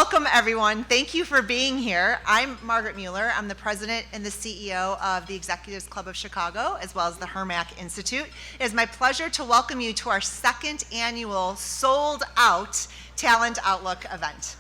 Welcome, everyone. Thank you for being here. I'm Margaret Mueller. I'm the president and the CEO of the Executives Club of Chicago, as well as the HERMAC Institute. It is my pleasure to welcome you to our second annual sold-out Talent Outlook event.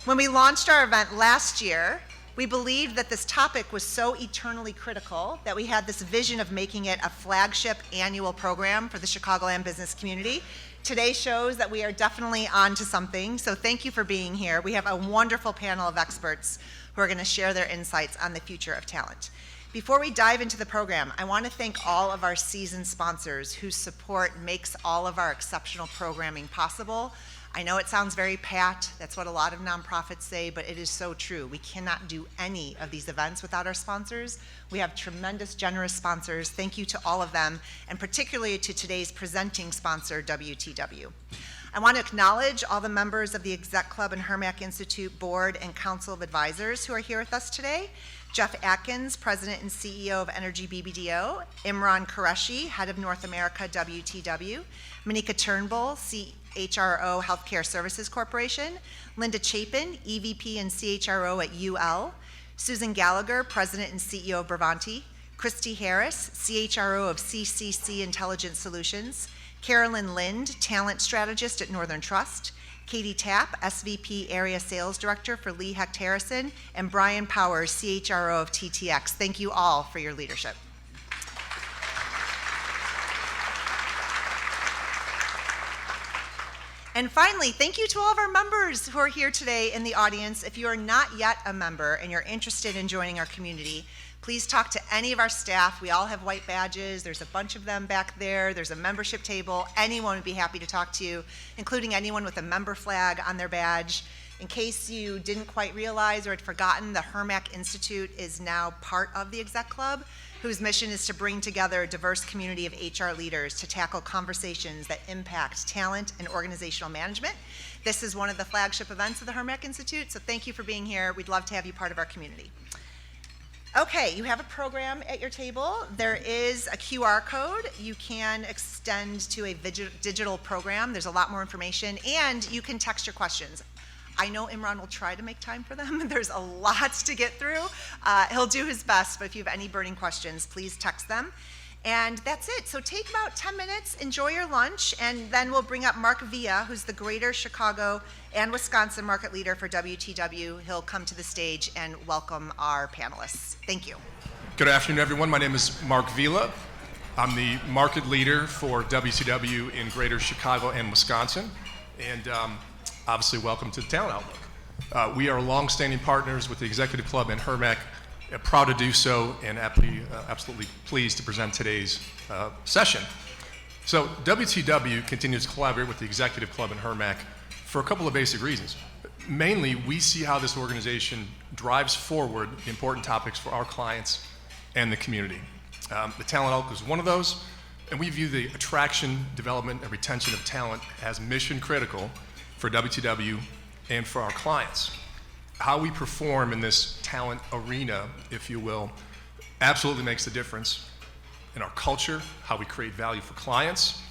When we launched our event last year, we believed that this topic was so eternally critical that we had this vision of making it a flagship annual program for the Chicagoland business community. Today shows that we are definitely on to something, so thank you for being here. We have a wonderful panel of experts who are going to share their insights on the future of talent. Before we dive into the program, I want to thank all of our seasoned sponsors whose support makes all of our exceptional programming possible. I know it sounds very pat, that's what a lot of nonprofits say, but it is so true. We cannot do any of these events without our sponsors. We have tremendous, generous sponsors. Thank you to all of them, and particularly to today's presenting sponsor, WTW. I want to acknowledge all the members of the Exec Club and HERMAC Institute Board and Council of Advisors who are here with us today. Jeff Atkins, President and CEO of Energy BBDO, Imran Qureshi, Head of North America WTW, Manika Turnbull, CHRO Healthcare Services Corporation, Linda Chapin, EVP and CHRO at UL, Susan Gallagher, President and CEO of Bravanti, Christy Harris, CHRO of CCC Intelligent Solutions, Carolyn Lind, Talent Strategist at Northern Trust, Katie Tapp, SVP Area Sales Director for Lee Hecht Harrison, and Brian Powers, CHRO of TTX. Thank you all for your leadership. And finally, thank you to all of our members who are here today in the audience. If you are not yet a member and you're interested in joining our community, please talk to any of our staff. We all have white badges. There's a bunch of them back there. There's a membership table. Anyone would be happy to talk to you, including anyone with a member flag on their badge. In case you didn't quite realize or had forgotten, the HERMAC Institute is now part of the Exec Club, whose mission is to bring together a diverse community of HR leaders to tackle conversations that impact talent and organizational management. This is one of the flagship events of the HERMAC Institute, so thank you for being here. We'd love to have you part of our community. Okay, you have a program at your table. There is a QR code. You can extend to a digital program. There's a lot more information, and you can text your questions. I know Imran will try to make time for them. There's a lot to get through. He'll do his best, but if you have any burning questions, please text them. And that's it. So take about 10 minutes, enjoy your lunch, and then we'll bring up Mark Villa, who's the Greater Chicago and Wisconsin market leader for WTW. He'll come to the stage and welcome our panelists. Thank you. Good afternoon, everyone. My name is Mark Villa. I'm the market leader for WTW in Greater Chicago and Wisconsin. And obviously, welcome to the Talent Outlook. We are longstanding partners with the Executive Club and HERMAC. Proud to do so, and absolutely pleased to present today's session. So WTW continues to collaborate with the Executive Club and HERMAC for a couple of basic reasons. Mainly, we see how this organization drives forward the important topics for our clients and the community. The Talent Outlook is one of those, and we view the attraction, development, and retention of talent as mission critical for WTW and for our clients. How we perform in this talent arena, if you will, absolutely makes a difference in our culture, how we create value for clients,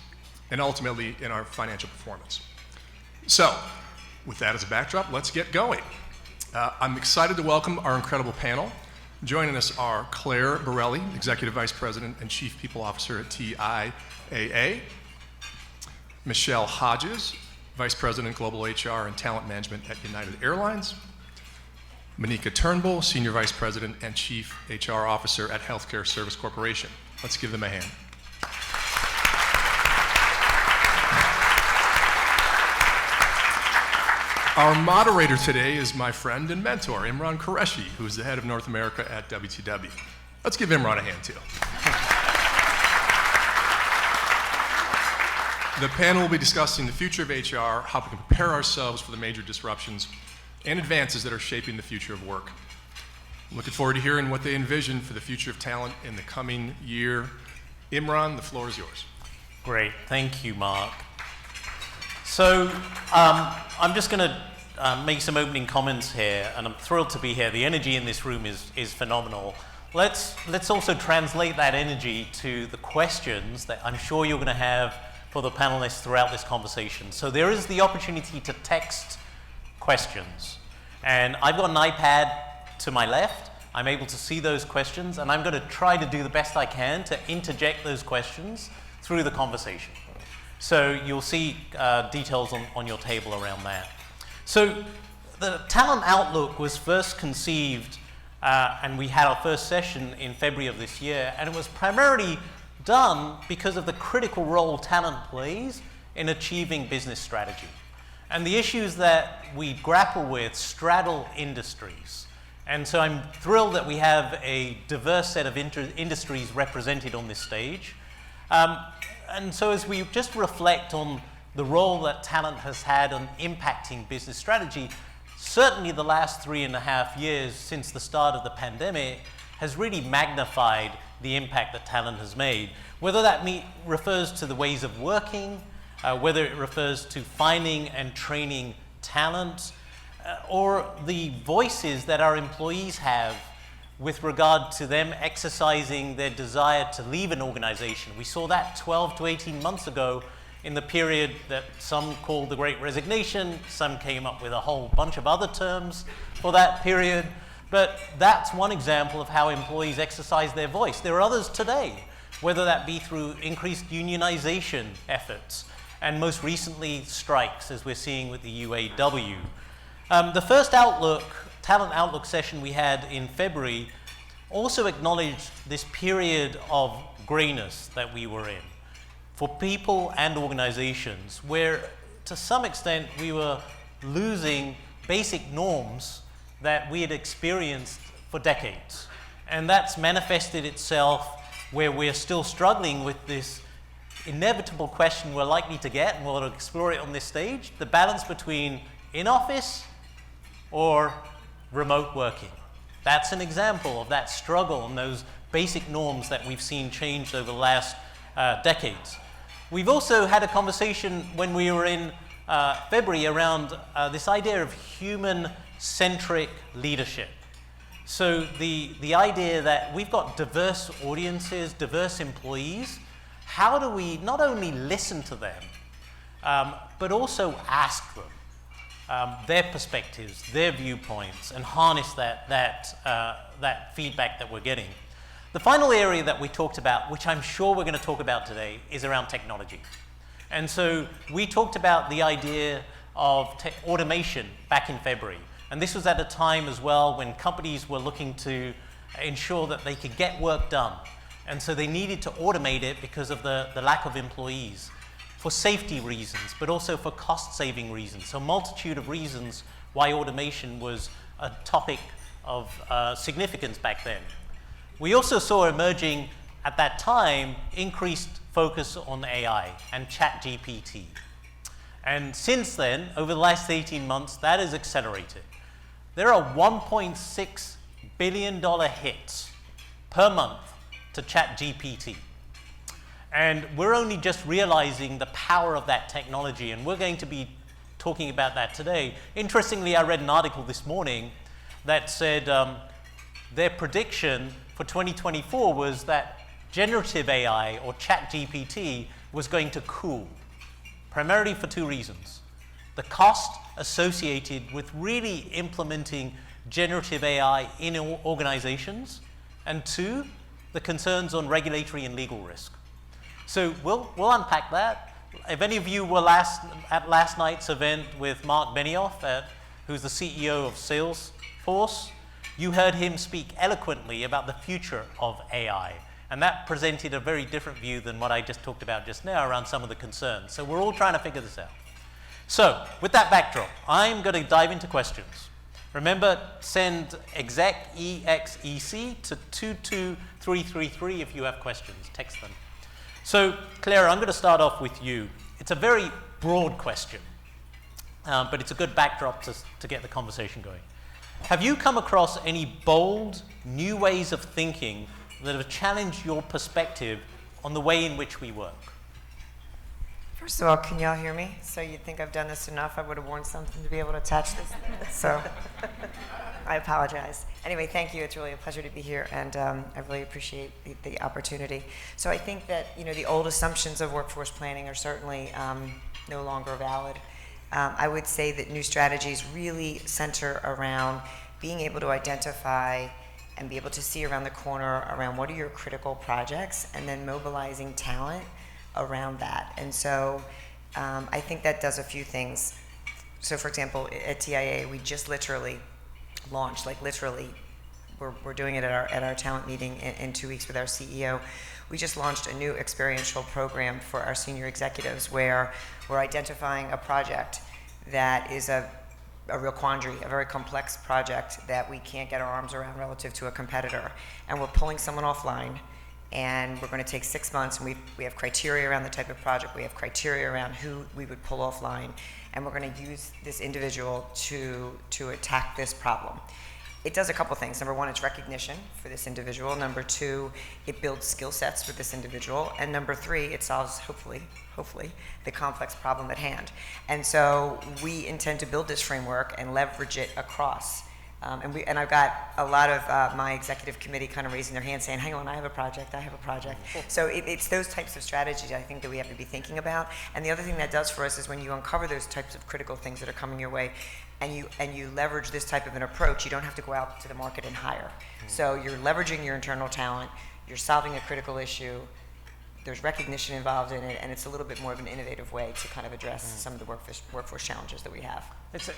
and ultimately in our financial performance. So, with that as a backdrop, let's get going. I'm excited to welcome our incredible panel. Joining us are Claire Borelli, Executive Vice President and Chief People Officer at TIAA, Michelle Hodges, Vice President, Global HR and Talent Management at United Airlines, Manika Turnbull, Senior Vice President and Chief HR Officer at Healthcare Service Corporation. Let's give them a hand. Our moderator today is my friend and mentor, Imran Qureshi, who is the head of North America at WTW. Let's give Imran a hand, too. The panel will be discussing the future of HR, how we can prepare ourselves for the major disruptions and advances that are shaping the future of work. I'm looking forward to hearing what they envision for the future of talent in the coming year. Imran, the floor is yours. Great, thank you, Mark. So I'm just going to make some opening comments here, and I'm thrilled to be here. The energy in this room is phenomenal. Let's also translate that energy to the questions that I'm sure you're going to have for the panelists throughout this conversation. So there is the opportunity to text questions. And I've got an iPad to my left. I'm able to see those questions, and I'm going to try to do the best I can to interject those questions through the conversation. So you'll see details on your table around that. So the Talent Outlook was first conceived, and we had our first session in February of this year, and it was primarily done because of the critical role talent plays in achieving business strategy. And the issues that we grapple with straddle industries. And so I'm thrilled that we have a diverse set of industries represented on this stage. And so as we just reflect on the role that talent has had on impacting business strategy, certainly the last 3.5 years since the start of the pandemic has really magnified the impact that talent has made. Whether that refers to the ways of working, whether it refers to finding and training talent, or the voices that our employees have with regard to them exercising their desire to leave an organization. We saw that 12 to 18 months ago in the period that some called the Great Resignation. Some came up with a whole bunch of other terms for that period. But that's one example of how employees exercise their voice. There are others today, whether that be through increased unionization efforts, and most recently strikes, as we're seeing with the UAW. The first Talent Outlook session we had in February also acknowledged this period of grayness that we were in for people and organizations, where to some extent we were losing basic norms that we had experienced for decades. And that's manifested itself where we're still struggling with this inevitable question we're likely to get, and we'll explore it on this stage, the balance between in-office or remote working. That's an example of that struggle and those basic norms that we've seen changed over the last decades. We've also had a conversation when we were in February around this idea of human-centric leadership. So the idea that we've got diverse audiences, diverse employees. How do we not only listen to them, but also ask them their perspectives, their viewpoints, and harness that feedback that we're getting? The final area that we talked about, which I'm sure we're going to talk about today, is around technology. And so we talked about the idea of automation back in February. And this was at a time as well when companies were looking to ensure that they could get work done. And so they needed to automate it because of the lack of employees, for safety reasons, but also for cost-saving reasons. So a multitude of reasons why automation was a topic of significance back then. We also saw emerging at that time increased focus on AI and ChatGPT. And since then, over the last 18 months, that has accelerated. There are $1.6 billion hits per month to ChatGPT. And we're only just realizing the power of that technology, and we're going to be talking about that today. Interestingly, I read an article this morning that said their prediction for 2024 was that generative AI, or ChatGPT, was going to cool, primarily for two reasons. The cost associated with really implementing generative AI in organizations, and two, the concerns on regulatory and legal risk. So we'll unpack that. If any of you were at last night's event with Mark Benioff, who's the CEO of Salesforce, you heard him speak eloquently about the future of AI. And that presented a very different view than what I just talked about just now around some of the concerns. So we're all trying to figure this out. So with that backdrop, I'm going to dive into questions. Remember, send EXEC, E-X-E-C, to 22333 if you have questions. Text them. So, Claire, I'm going to start off with you. It's a very broad question, but it's a good backdrop to get the conversation going. Have you come across any bold, new ways of thinking that have challenged your perspective on the way in which we work? First of all, can y'all hear me? So you'd think I've done this enough, I would have worn something to be able to attach this. So I apologize. Anyway, thank you. It's really a pleasure to be here, and I really appreciate the opportunity. So I think that the old assumptions of workforce planning are certainly no longer valid. I would say that new strategies really center around being able to identify and be able to see around the corner around what are your critical projects, and then mobilizing talent around that. And so I think that does a few things. So for example, at TIAA, we just literally launched, like literally, we're doing it at our talent meeting in 2 weeks with our CEO. We just launched a new experiential program for our senior executives where we're identifying a project that is a real quandary, a very complex project that we can't get our arms around relative to a competitor. And we're pulling someone offline, and we're going to take 6 months, and we have criteria around the type of project, we have criteria around who we would pull offline, and we're going to use this individual to attack this problem. It does a couple things. Number one, it's recognition for this individual. Number two, it builds skill sets for this individual. And number three, it solves, hopefully, the complex problem at hand. And so we intend to build this framework and leverage it across. And I've got a lot of my executive committee kind of raising their hands saying, hang on, I have a project. So it's those types of strategies I think that we have to be thinking about. And the other thing that does for us is when you uncover those types of critical things that are coming your way, and you leverage this type of an approach, you don't have to go out to the market and hire. So you're leveraging your internal talent, you're solving a critical issue, there's recognition involved in it, and it's a little bit more of an innovative way to kind of address some of the workforce challenges that we have.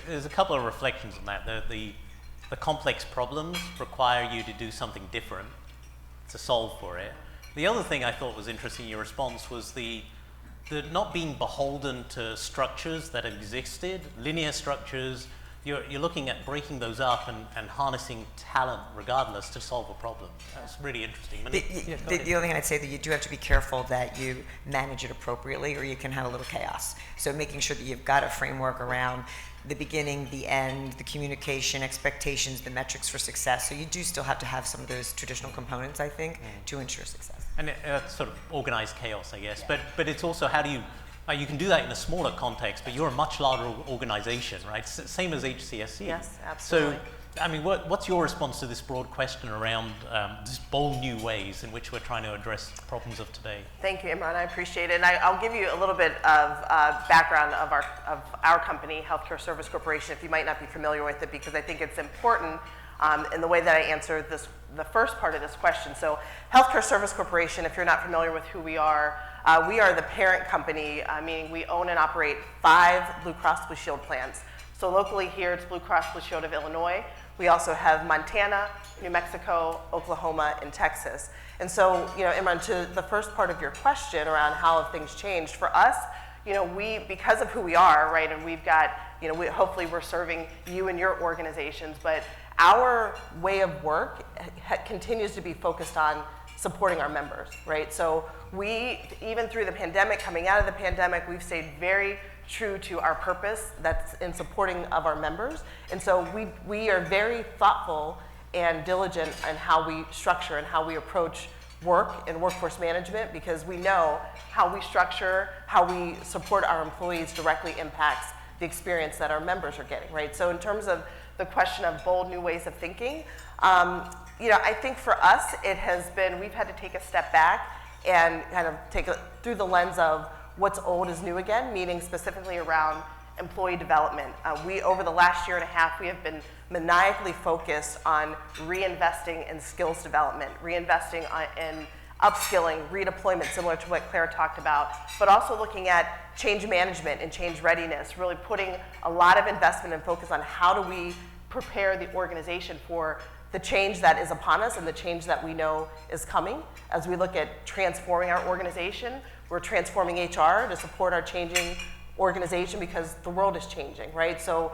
There's a couple of reflections on that. The complex problems require you to do something different to solve for it. The other thing I thought was interesting in your response was the not being beholden to structures that existed, linear structures. You're looking at breaking those up and harnessing talent regardless to solve a problem. That's really interesting. The only thing I'd say that you do have to be careful that you manage it appropriately, or you can have a little chaos. So making sure that you've got a framework around the beginning, the end, the communication, expectations, the metrics for success. So you do still have to have some of those traditional components, I think, to ensure success. And that's sort of organized chaos, I guess. Yeah. But it's also how do you, you can do that in a smaller context, but you're a much larger organization, right? Same as HCSC. Yes, absolutely. So, I mean, what's your response to this broad question around just bold new ways in which we're trying to address problems of today? Thank you, Imran. I appreciate it. And I'll give you a little bit of background of our company, Healthcare Service Corporation, if you might not be familiar with it, because I think it's important in the way that I answer the first part of this question. So Healthcare Service Corporation, if you're not familiar with who we are the parent company, meaning we own and operate 5 Blue Cross Blue Shield plans. So locally here, it's Blue Cross Blue Shield of Illinois. We also have Montana, New Mexico, Oklahoma, and Texas. And so, Imran, to the first part of your question around how have things changed, for us, we, because of who we are, right, and we've got, hopefully we're serving you and your organizations, but our way of work continues to be focused on supporting our members, right? So we, even through the pandemic, coming out of the pandemic, we've stayed very true to our purpose that's in supporting of our members. And so we are very thoughtful and diligent in how we structure and how we approach work and workforce management, because we know how we structure, how we support our employees directly impacts the experience that our members are getting, right? So in terms of the question of bold new ways of thinking, I think for us, it has been, we've had to take a step back and kind of take it through the lens of what's old is new again, meaning specifically around employee development. We, over the last year and a half, we have been maniacally focused on reinvesting in skills development, reinvesting in upskilling, redeployment, similar to what Claire talked about, but also looking at change management and change readiness, really putting a lot of investment and focus on how do we prepare the organization for the change that is upon us and the change that we know is coming. As we look at transforming our organization, we're transforming HR to support our changing organization because the world is changing, right? So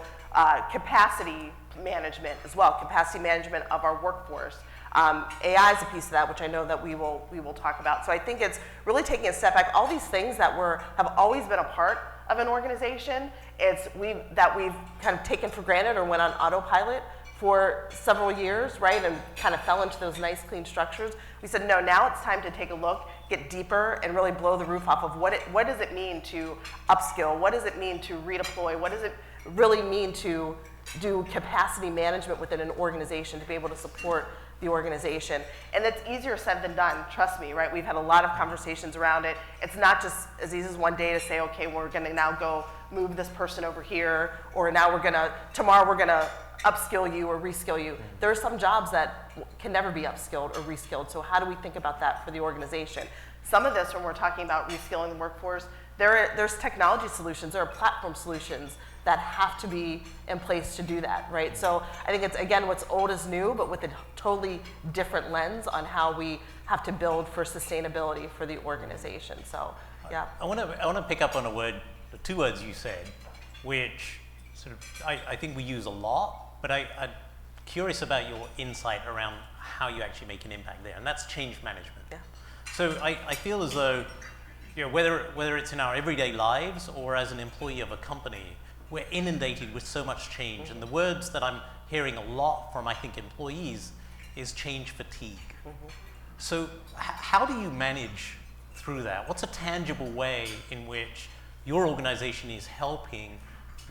capacity management as well, capacity management of our workforce. AI is a piece of that, which I know that we will talk about. So I think it's really taking a step back. All these things that have always been a part of an organization, that we've kind of taken for granted or went on autopilot for several years, right, and kind of fell into those nice, clean structures. We said, no, now it's time to take a look, get deeper, and really blow the roof off of what does it mean to upskill? What does it mean to redeploy? What does it really mean to do capacity management within an organization to be able to support the organization. And it's easier said than done, trust me, right? We've had a lot of conversations around it. It's not just as easy as one day to say, okay, we're gonna now go move this person over here, or now tomorrow we're gonna upskill you or reskill you. There are some jobs that can never be upskilled or reskilled, so how do we think about that for the organization? Some of this, when we're talking about reskilling the workforce, there's technology solutions, there are platform solutions that have to be in place to do that, right? So I think it's, again, what's old is new, but with a totally different lens on how we have to build for sustainability for the organization. So, yeah. I want to pick up on the two words you said, which sort of I think we use a lot, but I'm curious about your insight around how you actually make an impact there, and that's change management. Yeah. So I feel as though, whether it's in our everyday lives or as an employee of a company, we're inundated with so much change. And the words that I'm hearing a lot from, I think, employees is change fatigue. So how do you manage through that? What's a tangible way in which your organization is helping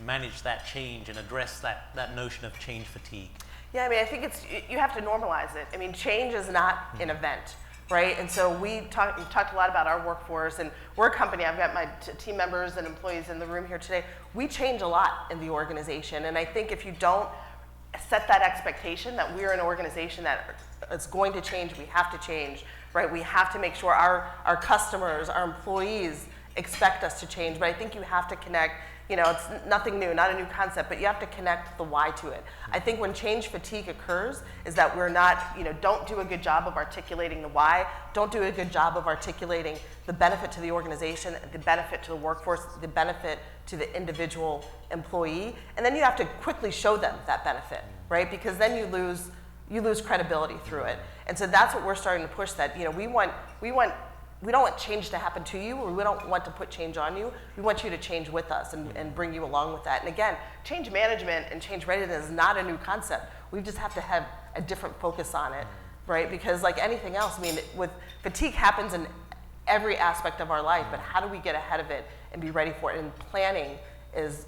manage that change and address that notion of change fatigue? Yeah, I mean, I think you have to normalize it. I mean, change is not an event, right? And so we've talked a lot about our workforce, and we're a company, I've got my team members and employees in the room here today. We change a lot in the organization, and I think if you don't set that expectation that we're an organization that is going to change, we have to change, right? We have to make sure our customers, our employees expect us to change, but I think you have to connect. It's nothing new, not a new concept, but you have to connect the why to it. I think when change fatigue occurs is that we're not, don't do a good job of articulating the why, don't do a good job of articulating the benefit to the organization, the benefit to the workforce, the benefit to the individual employee, and then you have to quickly show them that benefit, right? Because then you lose credibility through it. And so that's what we're starting to push, that, we don't want change to happen to you, or we don't want to put change on you. We want you to change with us and bring you along with that. And again, change management and change readiness is not a new concept. We just have to have a different focus on it, right? Because like anything else, I mean, with fatigue happens in every aspect of our life, but how do we get ahead of it and be ready for it? And planning is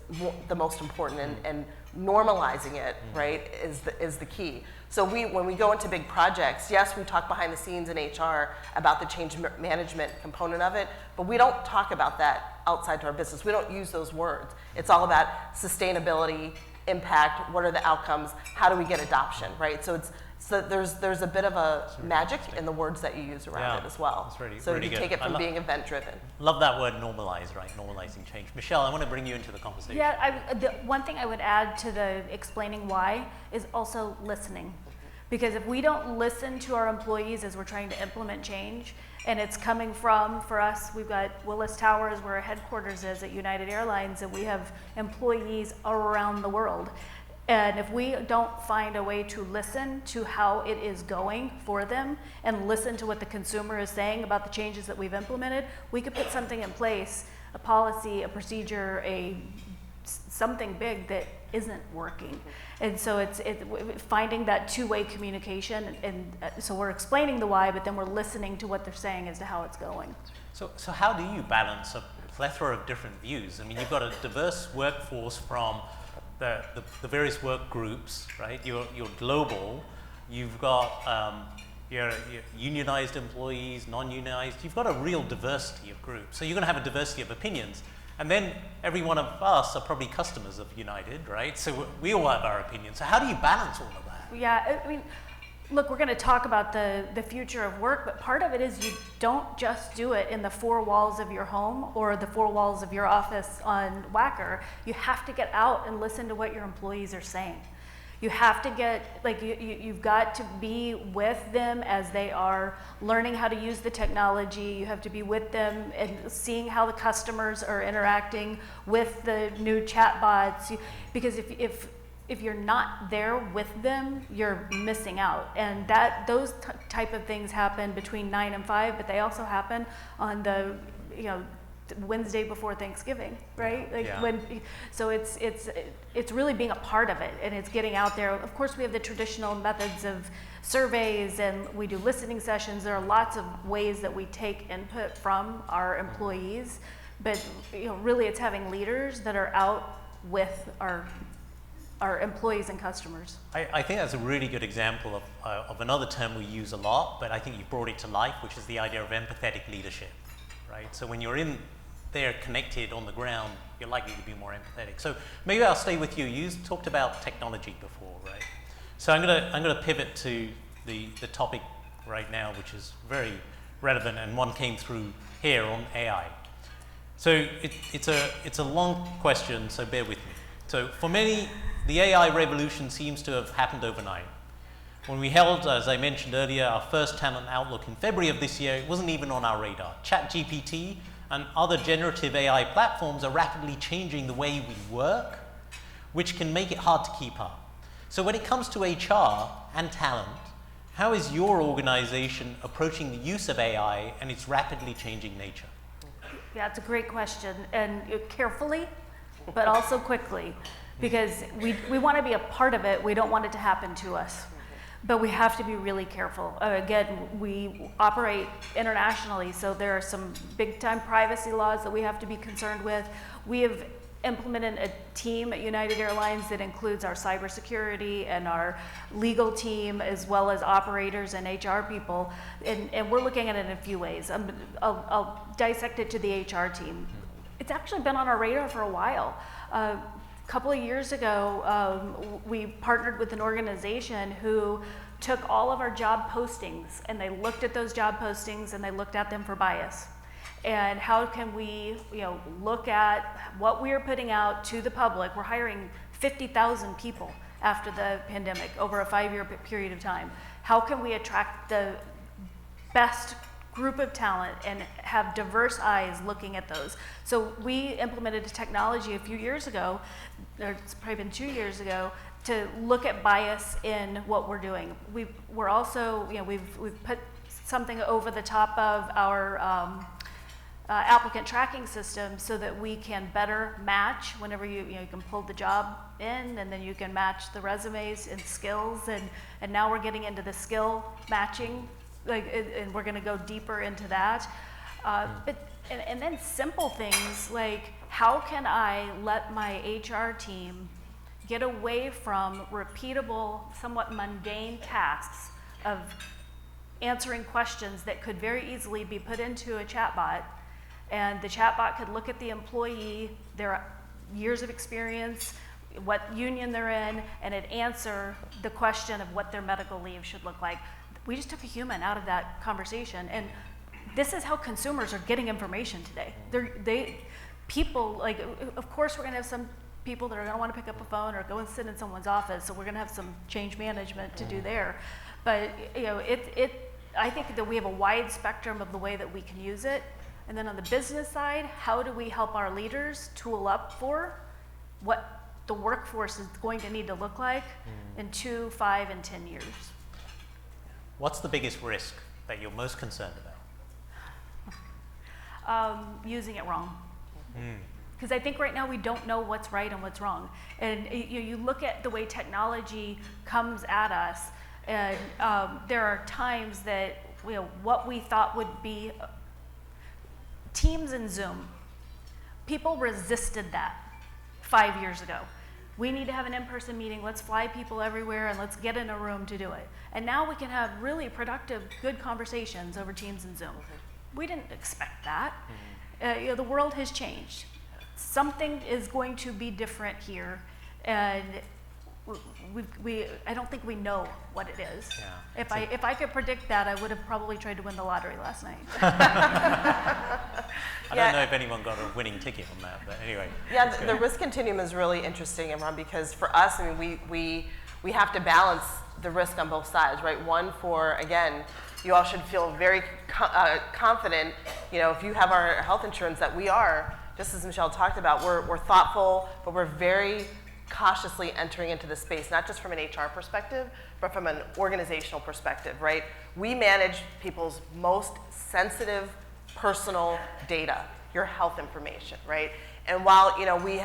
the most important, and normalizing it, right, is the key. So when we go into big projects, yes, we talk behind the scenes in HR about the change management component of it, but we don't talk about that outside to our business. We don't use those words. It's all about sustainability, impact, what are the outcomes, how do we get adoption, right? So there's a bit of a magic in the words that you use around it as well. That's really, so really you good. take it from being event-driven. Love that word normalize, right? Normalizing change. Michelle, I want to bring you into the conversation. Yeah, the one thing I would add to the explaining why is also listening. Because if we don't listen to our employees as we're trying to implement change, and it's coming from, for us, we've got Willis Towers, where our headquarters is at United Airlines, and we have employees around the world. And if we don't find a way to listen to how it is going for them and listen to what the consumer is saying about the changes that we've implemented, we could put something in place, a policy, a procedure, something big that isn't working. And so it's finding that two-way communication, and so we're explaining the why, but then we're listening to what they're saying as to how it's going. So how do you balance a plethora of different views? I mean, you've got a diverse workforce from the various work groups, right? You're global. You've got your unionized employees, non-unionized. You've got a real diversity of groups. So you're going to have a diversity of opinions. And then every one of us are probably customers of United, right? So we all have our opinions. So how do you balance all of that? Yeah, I mean, look, we're going to talk about the future of work, but part of it is you don't just do it in the four walls of your home or the four walls of your office on Wacker. You have to get out and listen to what your employees are saying. You have to get, you've got to be with them as they are learning how to use the technology. You have to be with them and seeing how the customers are interacting with the new chatbots. Because if you're not there with them, you're missing out. And those type of things happen between 9 and 5, but they also happen on the, Wednesday before Thanksgiving, right? So it's really being a part of it, and it's getting out there. Of course, we have the traditional methods of surveys, and we do listening sessions. There are lots of ways that we take input from our employees, but really it's having leaders that are out with our our employees and customers. I think that's a really good example of another term we use a lot, but I think you brought it to life, which is the idea of empathetic leadership, right? So when you're in there connected on the ground, you're likely to be more empathetic. So maybe I'll stay with you. You talked about technology before, right? So I'm gonna pivot to the topic right now, which is very relevant, and one came through here on AI. So it's a long question, so bear with me. So for many, the AI revolution seems to have happened overnight. When we held, as I mentioned earlier, our first Talent Outlook in February of this year, it wasn't even on our radar. ChatGPT and other generative AI platforms are rapidly changing the way we work, which can make it hard to keep up. So when it comes to HR and talent, how is your organization approaching the use of AI and its rapidly changing nature? Yeah, it's a great question, and carefully, but also quickly, because we want to be a part of it. We don't want it to happen to us, but we have to be really careful. Again, we operate internationally, so there are some big-time privacy laws that we have to be concerned with. We have implemented a team at United Airlines that includes our cybersecurity and our legal team, as well as operators and HR people, and we're looking at it in a few ways. I'll dissect it to the HR team. It's actually been on our radar for a while. A couple of years ago, we partnered with an organization who took all of our job postings, and they looked at those job postings and they looked at them for bias. And how can we, look at what we are putting out to the public? We're hiring 50,000 people after the pandemic over a 5-year period of time. How can we attract the best group of talent and have diverse eyes looking at those? So we implemented a technology a few years ago, or it's probably been 2 years ago, to look at bias in what we're doing. We're also, we've put something over the top of our applicant tracking system so that we can better match whenever you can pull the job in, and then you can match the resumes and skills, and now we're getting into the skill matching, and we're going to go deeper into that. And then simple things like, how can I let my HR team get away from repeatable, somewhat mundane tasks of answering questions that could very easily be put into a chatbot, and the chatbot could look at the employee, their years of experience, what union they're in, and it'd answer the question of what their medical leave should look like. We just took a human out of that conversation, and this is how consumers are getting information today. People, like, of course we're gonna have some people that are gonna wanna pick up a phone or go and sit in someone's office, so we're gonna have some change management to do there. But I think that we have a wide spectrum of the way that we can use it. And then on the business side, how do we help our leaders tool up for what the workforce is going to need to look like in 2, 5, and 10 years? What's the biggest risk that you're most concerned about? Using it wrong. Because I think right now we don't know what's right and what's wrong. And you look at the way technology comes at us, and there are times that what we thought would be Teams and Zoom, people resisted that 5 years ago. We need to have an in-person meeting, let's fly people everywhere, and let's get in a room to do it. And now we can have really productive, good conversations over Teams and Zoom. We didn't expect that. The world has changed. Something is going to be different here, and I don't think we know what it is. Yeah. If I could predict that, I would have probably tried to win the lottery last night. I don't know if anyone got a winning ticket on that, but anyway. Yeah, the risk continuum is really interesting, Imran, because for us, I mean, we have to balance the risk on both sides, right? One, for, again, you all should feel very confident, if you have our health insurance, that we are, just as Michelle talked about, we're thoughtful, but we're very cautiously entering into the space, not just from an HR perspective, but from an organizational perspective, right? We manage people's most sensitive personal data, your health information, right? And while we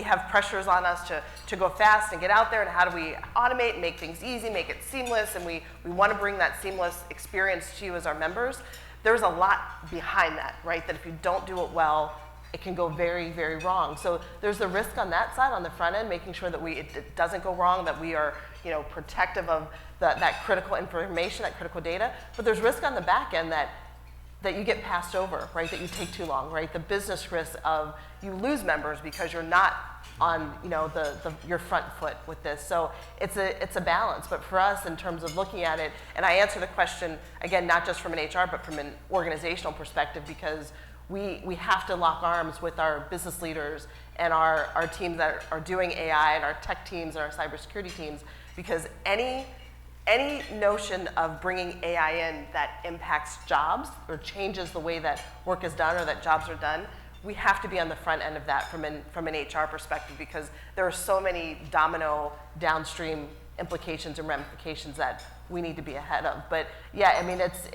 have pressures on us to go fast and get out there, and how do we automate and make things easy, make it seamless, and we want to bring that seamless experience to you as our members, there's a lot behind that, right? That if you don't do it well, it can go very, very wrong. So there's the risk on that side, on the front end, making sure that it doesn't go wrong, that we are, protective of that critical information, that critical data. But there's risk on the back end that you get passed over, right? That you take too long, right? The business risk of you lose members because you're not on, your front foot with this. So it's a balance. But for us, in terms of looking at it, and I answer the question again, not just from an HR, but from an organizational perspective, because we have to lock arms with our business leaders and our teams that are doing AI and our tech teams and our cybersecurity teams, because any notion of bringing AI in that impacts jobs or changes the way that work is done or that jobs are done, we have to be on the front end of that from an HR perspective, because there are so many domino downstream implications and ramifications that we need to be ahead of. But yeah, I mean, it's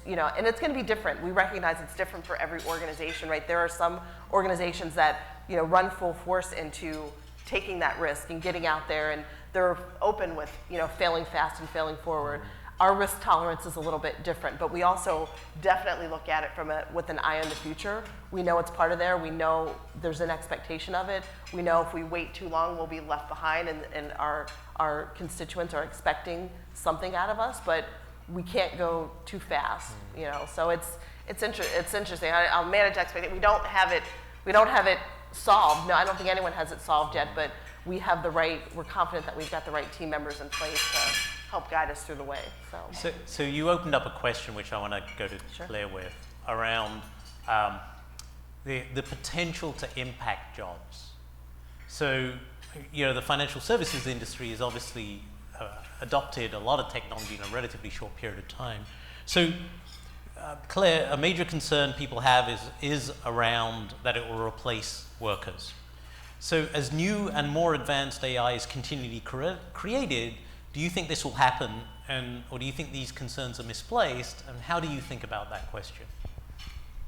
and it's going to be different. We recognize it's different for every organization, right? There are some organizations that run full force into taking that risk and getting out there, and they're open with failing fast and failing forward. Our risk tolerance is a little bit different, but we also definitely look at it with an eye on the future. We know it's part of there. We know there's an expectation of it. We know if we wait too long, we'll be left behind, and our constituents are expecting something out of us, but we can't go too fast, So it's interesting. I'll manage expectations. We don't have it solved. No, I don't think anyone has it solved yet, but we're confident that we've got the right team members in place to help guide us through the way. So you opened up a question which I want to go to Sure. Claire with, around the potential to impact jobs. So, the financial services industry has obviously adopted a lot of technology in a relatively short period of time. So, Claire, a major concern people have is around that it will replace workers. So as new and more advanced AI is continually created, do you think this will happen, or do you think these concerns are misplaced, and how do you think about that question?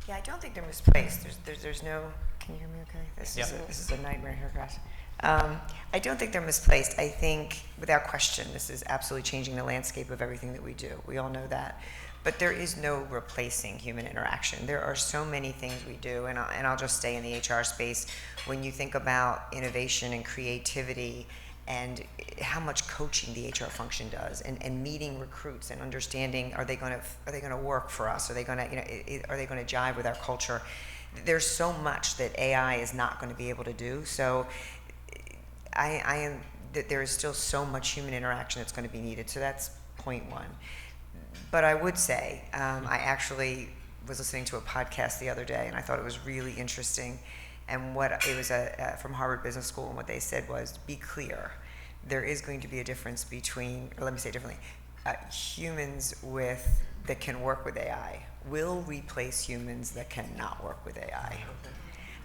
Yeah, I don't think they're misplaced. There's no. Can you hear me okay? This is a nightmare here, guys. I don't think they're misplaced. I think, without question, this is absolutely changing the landscape of everything that we do. We all know that. But there is no replacing human interaction. There are so many things we do, and I'll just stay in the HR space. When you think about innovation and creativity and how much coaching the HR function does, and meeting recruits and understanding, are they going to work for us? Are they going to jive with our culture? There's so much that AI is not going to be able to do. So there is still so much human interaction that's going to be needed. So that's point one. But I would say, I actually was listening to a podcast the other day, and I thought it was really interesting. And it was from Harvard Business School, and what they said was, be clear, there is going to be a difference between, or let me say it differently, humans that can work with AI will replace humans that cannot work with AI.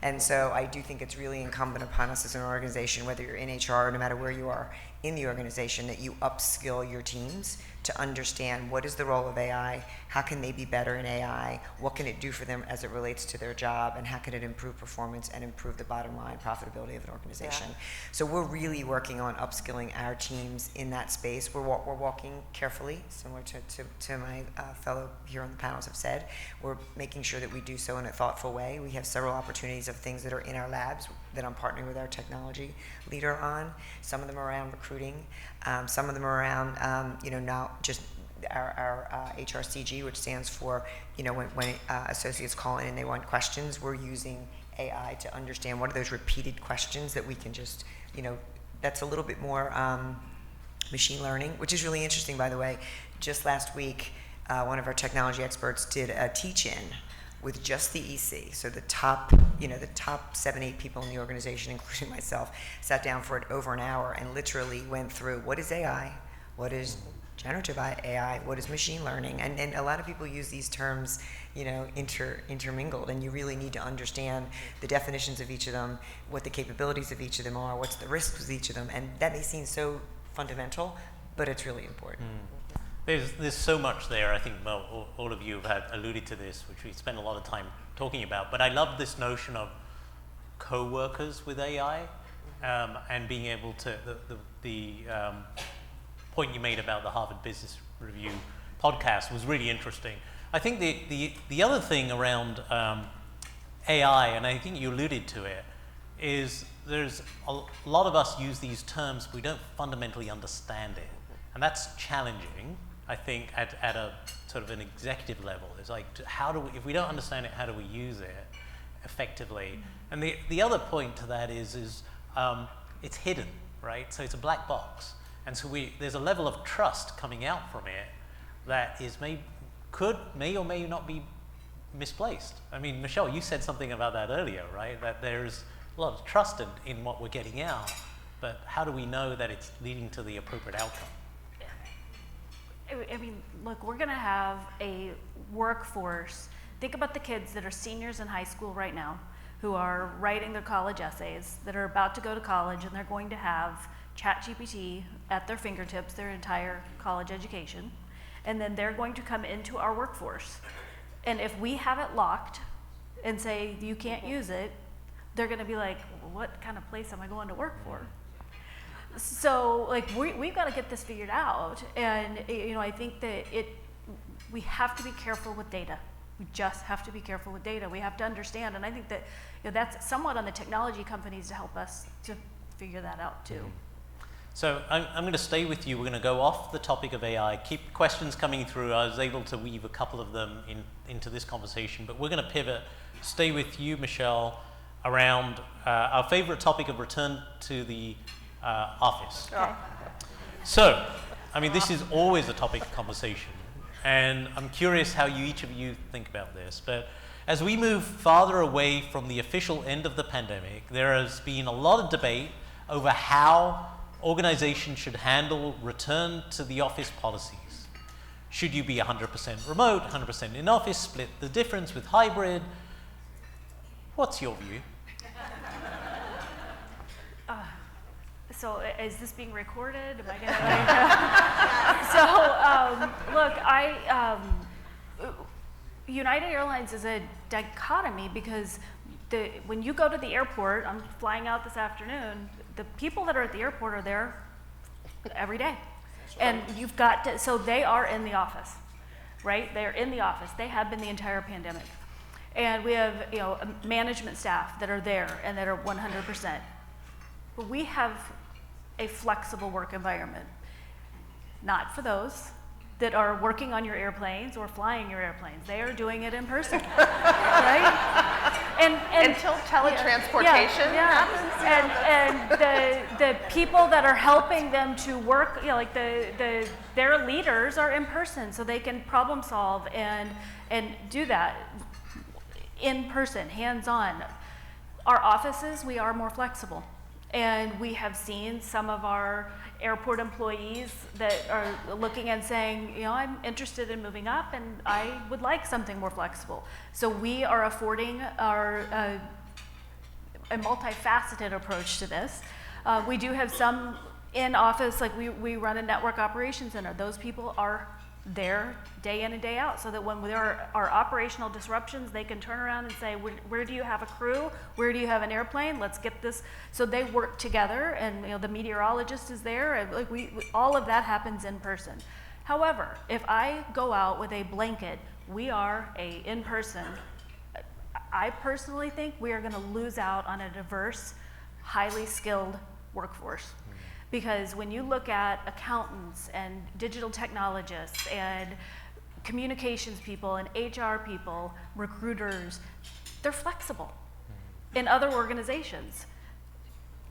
And so I do think it's really incumbent upon us as an organization, whether you're in HR, no matter where you are in the organization, that you upskill your teams to understand what is the role of AI, how can they be better in AI, what can it do for them as it relates to their job, and how can it improve performance and improve the bottom line profitability of an organization. Yeah. So we're really working on upskilling our teams in that space. We're walking carefully, similar to my fellow here on the panels have said. We're making sure that we do so in a thoughtful way. We have several opportunities of things that are in our labs that I'm partnering with our technology leader on. Some of them are around recruiting. Some of them are around, now just our HRCG, which stands for, when associates call in and they want questions, we're using AI to understand what are those repeated questions that we can just, that's a little bit more machine learning, which is really interesting, by the way. Just last week, one of our technology experts did a teach-in with just the EC. So the top 7-8 people in the organization, including myself, sat down for over an hour and literally went through what is AI, what is generative AI, what is machine learning, and a lot of people use these terms, intermingled, and you really need to understand the definitions of each of them, what the capabilities of each of them are, what's the risks with each of them, and that may seem so fundamental, but it's really important. There's so much there. I think all of you have alluded to this, which we spend a lot of time talking about. But I love this notion of co-workers with AI, and being able to the point you made about the Harvard Business Review podcast was really interesting. I think the other thing around AI, and I think you alluded to it, is there's a lot of us use these terms, we don't fundamentally understand it. And that's challenging, I think, at a sort of an executive level. It's like, if we don't understand it, how do we use it effectively? And the other point to that is it's hidden, right? So it's a black box. And so there's a level of trust coming out from it that may or may not be misplaced. I mean, Michelle, you said something about that earlier, right? That there's a lot of trust in what we're getting out, but how do we know that it's leading to the appropriate outcome? I mean, look, we're going to have a workforce. Think about the kids that are seniors in high school right now who are writing their college essays, that are about to go to college, and they're going to have ChatGPT at their fingertips their entire college education. And then they're going to come into our workforce. And if we have it locked and say, you can't use it, they're going to be like, well, what kind of place am I going to work for? So, like, we've got to get this figured out. And, you know, I think that we have to be careful with data. We just have to be careful with data. We have to understand. And I think that, you know, that's somewhat on the technology companies to help us to figure that out, too. So I'm going to stay with you. We're going to go off the topic of AI. Keep questions coming through. I was able to weave a couple of them into this conversation, but we're going to pivot, stay with you, Michelle, around our favorite topic of return to the office. Okay. So, I mean, this is always a topic of conversation, and I'm curious how each of you think about this, but as we move farther away from the official end of the pandemic, there has been a lot of debate over how organizations should handle return to the office policies. Should you be 100% remote, 100% in office, split the difference with hybrid? What's your view? So is this being recorded? Am I gonna? Look, United Airlines is a dichotomy because when you go to the airport, I'm flying out this afternoon. The people that are at the airport are there every day, and you've got to. So they are in the office, right? They're in the office. They have been the entire pandemic, and we have management staff that are there and that are 100%. But we have a flexible work environment, not for those that are working on your airplanes or flying your airplanes. They are doing it in person, right? And Until teletransportation happens. And the people that are helping them to work, like their leaders are in person, so they can problem solve and do that in person, hands-on. Our offices, we are more flexible. And we have seen some of our airport employees that are looking and saying, I'm interested in moving up and I would like something more flexible. So we are affording a multifaceted approach to this. We do have some in office, like we run a network operations center. Those people are there day in and day out, so that when there are operational disruptions, they can turn around and say, where do you have a crew? Where do you have an airplane? Let's get this. So they work together, and the meteorologist is there, and all of that happens in person. However, if I go out with a blanket, we are in person. I personally think we are going to lose out on a diverse, highly skilled workforce. Because when you look at accountants and digital technologists and communications people and HR people, recruiters, they're flexible in other organizations.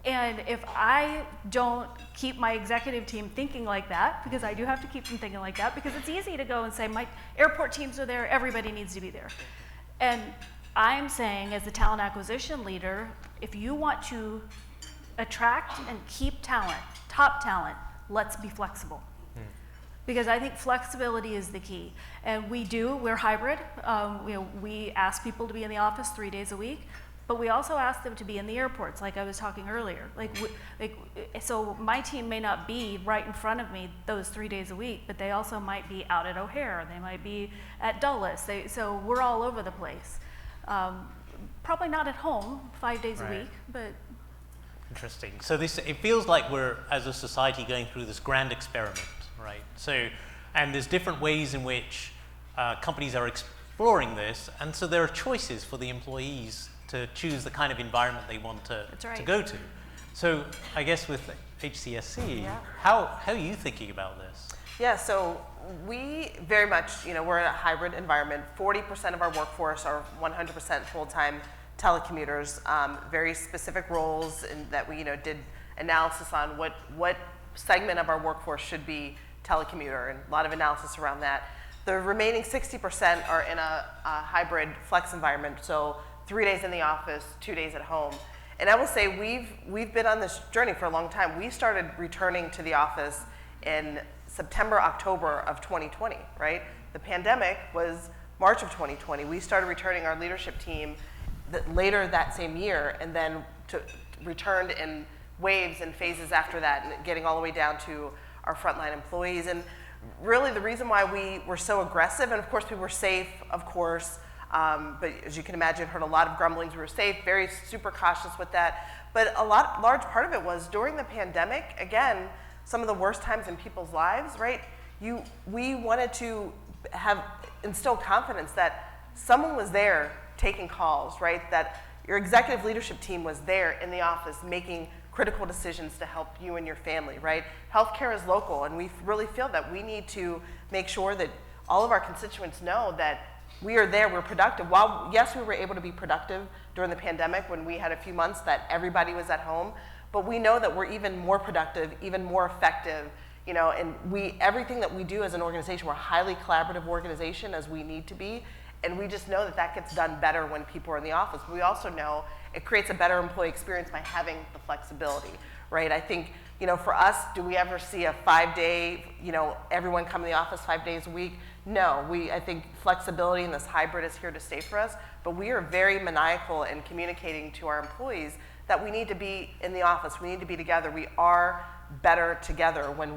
And if I don't keep my executive team thinking like that, because I do have to keep them thinking like that, because it's easy to go and say, my airport teams are there, everybody needs to be there. And I'm saying, as the talent acquisition leader, if you want to attract and keep talent, top talent, let's be flexible. Because I think flexibility is the key. And we're hybrid. We ask people to be in the office 3 days a week, but we also ask them to be in the airports, like I was talking earlier. So my team may not be right in front of me those 3 days a week, but they also might be out at O'Hare, they might be at Dulles. So we're all over the place. Probably not at home 5 days a week, but. Interesting. So it feels like we're, as a society, going through this grand experiment, right? So, and there's different ways in which companies are exploring this, and so there are choices for the employees to choose the kind of environment they want to go to. So I guess with HCSC, how are you thinking about this? Yeah, so we very much, we're in a hybrid environment. 40% of our workforce are 100% full-time telecommuters, very specific roles, and that we, did analysis on what segment of our workforce should be telecommuter, and a lot of analysis around that. The remaining 60% are in a hybrid flex environment, so 3 days in the office, 2 days at home. And I will say we've been on this journey for a long time. We started returning to the office in September, October of 2020, right? The pandemic was March of 2020. We started returning our leadership team later that same year, and then returned in waves and phases after that, and getting all the way down to our frontline employees. And really the reason why we were so aggressive, and of course we were safe, of course, but as you can imagine, heard a lot of grumblings. We were safe, very super cautious with that. But large part of it was during the pandemic, again, some of the worst times in people's lives, right? We wanted to instill confidence that someone was there taking calls, right? That your executive leadership team was there in the office making critical decisions to help you and your family, right? Healthcare is local, and we really feel that we need to make sure that all of our constituents know that we are there, we're productive. While, yes, we were able to be productive during the pandemic when we had a few months that everybody was at home, but we know that we're even more productive, even more effective, and everything that we do as an organization, we're a highly collaborative organization, as we need to be, and we just know that gets done better when people are in the office. But we also know it creates a better employee experience by having the flexibility, right? I think, for us, do we ever see a 5-day, everyone come in the office 5 days a week? No, I think flexibility and this hybrid is here to stay for us, but we are very maniacal in communicating to our employees that we need to be in the office, we need to be together. We are better together when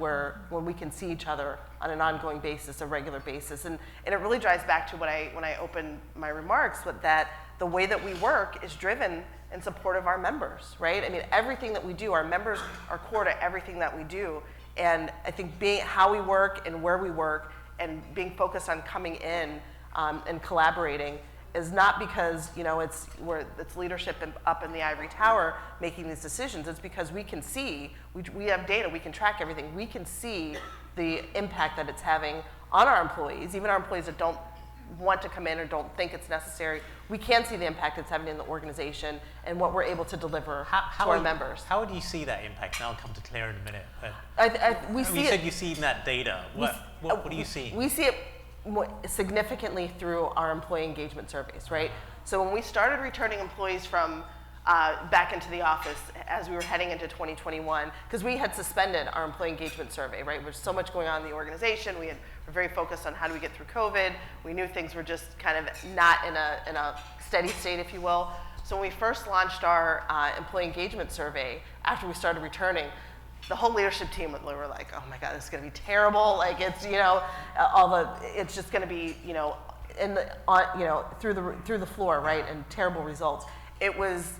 we can see each other on an ongoing basis, a regular basis. And it really drives back to when I opened my remarks, that the way that we work is driven in support of our members, right? I mean, everything that we do, our members are core to everything that we do. And I think how we work and where we work and being focused on coming in and collaborating is not because it's leadership up in the ivory tower making these decisions. It's because we can see, we have data, we can track everything. We can see the impact that it's having on our employees, even our employees that don't want to come in or don't think it's necessary. We can see the impact it's having in the organization and what we're able to deliver to our members. How do you see that impact? Now I'll come to Claire in a minute. You said you've seen that data. What do you see? We see it significantly through our employee engagement surveys, right? So when we started returning employees from back into the office as we were heading into 2021, because we had suspended our employee engagement survey, right? There's so much going on in the organization. We're very focused on how do we get through COVID. We knew things were just kind of not in a steady state, if you will. So when we first launched our employee engagement survey, after we started returning, the whole leadership team were like, oh my God, this is going to be terrible. Like it's, it's just going to be, through the floor, right? And terrible results. It was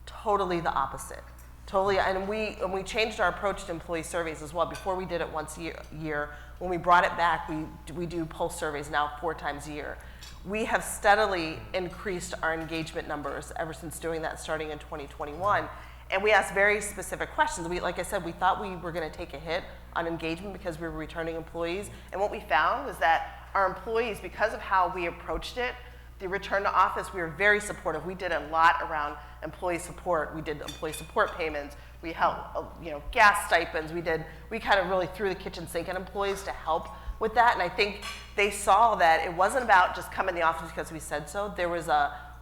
totally the opposite. Totally, and we changed our approach to employee surveys as well. Before we did it once a year. When we brought it back, we do pulse surveys now 4 times a year. We have steadily increased our engagement numbers ever since doing that, starting in 2021. And we asked very specific questions. Like I said, we thought we were going to take a hit on engagement because we were returning employees. And what we found was that our employees, because of how we approached it, the return to office, we were very supportive. We did a lot around employee support. We did employee support payments. We helped, gas stipends. We kind of really threw the kitchen sink at employees to help with that. And I think they saw that it wasn't about just come in the office because we said so. There was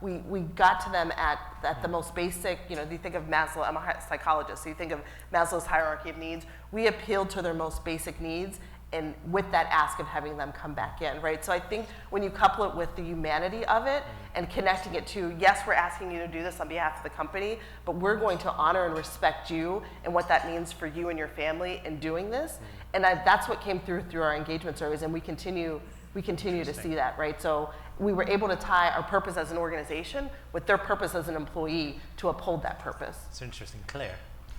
we got to them at the most basic, you think of Maslow, I'm a psychologist, so you think of Maslow's hierarchy of needs. We appealed to their most basic needs, and with that ask of having them come back in, right? So I think when you couple it with the humanity of it and connecting it to, yes, we're asking you to do this on behalf of the company, but we're going to honor and respect you and what that means for you and your family in doing this. And that's what came through our engagement surveys, and we continue to see that, right? So we were able to tie our purpose as an organization with their purpose as an employee to uphold that purpose. It's interesting. Claire,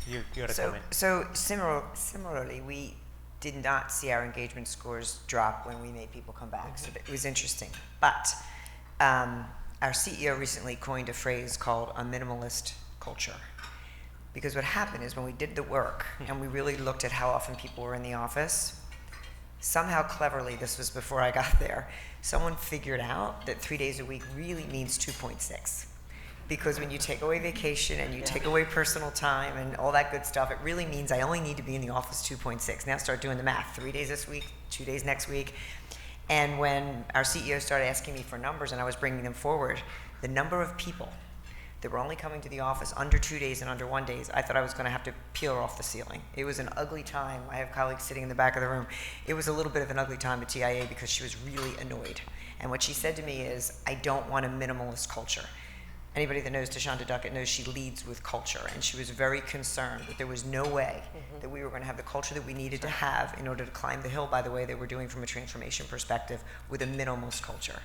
you had a comment. So similarly, did not see our engagement scores drop when we made people come back. So it was interesting. But our CEO recently coined a phrase called a minimalist culture. Because what happened is when we did the work and we really looked at how often people were in the office, somehow cleverly, this was before I got there, someone figured out that 3 days a week really means 2.6. Because when you take away vacation and you take away personal time and all that good stuff, it really means I only need to be in the office 2.6. Now start doing the math. 3 days this week, 2 days next week. And when our CEO started asking me for numbers and I was bringing them forward, the number of people that were only coming to the office under 2 days and under 1 day, I thought I was going to have to peel her off the ceiling. It was an ugly time. I have colleagues sitting in the back of the room. It was a little bit of an ugly time at TIAA because she was really annoyed. And what she said to me is, I don't want a minimalist culture. Anybody that knows Deshonda Duckett knows she leads with culture, and she was very concerned that there was no way that we were going to have the culture that we needed to have in order to climb the hill, by the way, that we're doing from a transformation perspective with a minimalist culture.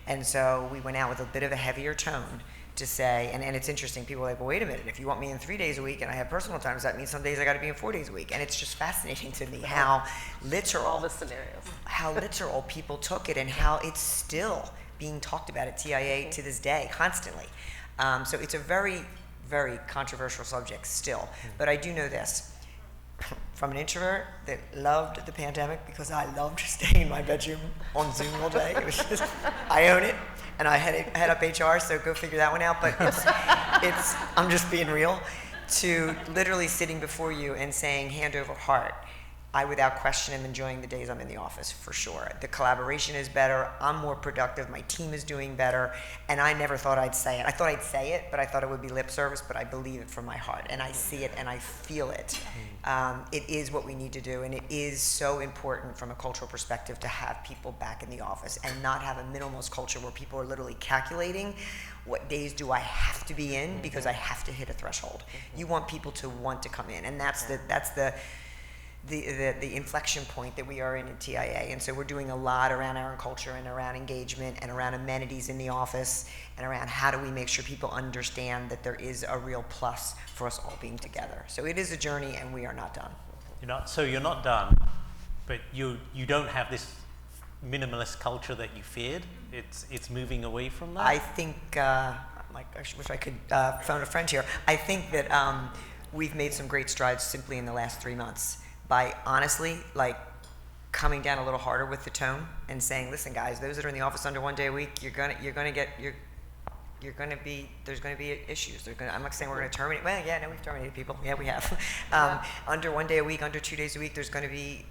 And so we went out with a bit of a heavier tone to say, and it's interesting, people are like, well, wait a minute, if you want me in 3 days a week and I have personal time, does that mean some days I got to be in 4 days a week? And it's just fascinating to me how literal, All the scenarios. how literal people took it and how it's still being talked about at TIAA to this day, constantly. So it's a very, very controversial subject still. But I do know this. From an introvert that loved the pandemic because I loved staying in my bedroom on Zoom all day. It was just, I own it, and I head up HR, so go figure that one out. But it's I'm just being real. To literally sitting before you and saying hand over heart, I without question am enjoying the days I'm in the office for sure. The collaboration is better, I'm more productive, my team is doing better, and I never thought I'd say it. I thought I'd say it, but I thought it would be lip service, but I believe it from my heart, and I see it and I feel it. It is what we need to do, and it is so important from a cultural perspective to have people back in the office and not have a minimalist culture where people are literally calculating what days do I have to be in because I have to hit a threshold. You want people to want to come in, and that's the inflection point that we are in at TIAA. And so we're doing a lot around our culture and around engagement and around amenities in the office and around how do we make sure people understand that there is a real plus for us all being together. So it is a journey and we are not done. You're not done, but you don't have this minimalist culture that you feared. It's moving away from that. I think, I wish I could phone a friend here. I think that we've made some great strides simply in the last 3 months. By honestly, coming down a little harder with the tone and saying, listen, guys, those that are in the office under 1 day a week, there's going to be issues. I'm not saying we're going to terminate. Well, yeah, no, we've terminated people. Yeah, we have. Under 1 day a week, under 2 days a week, there's going to be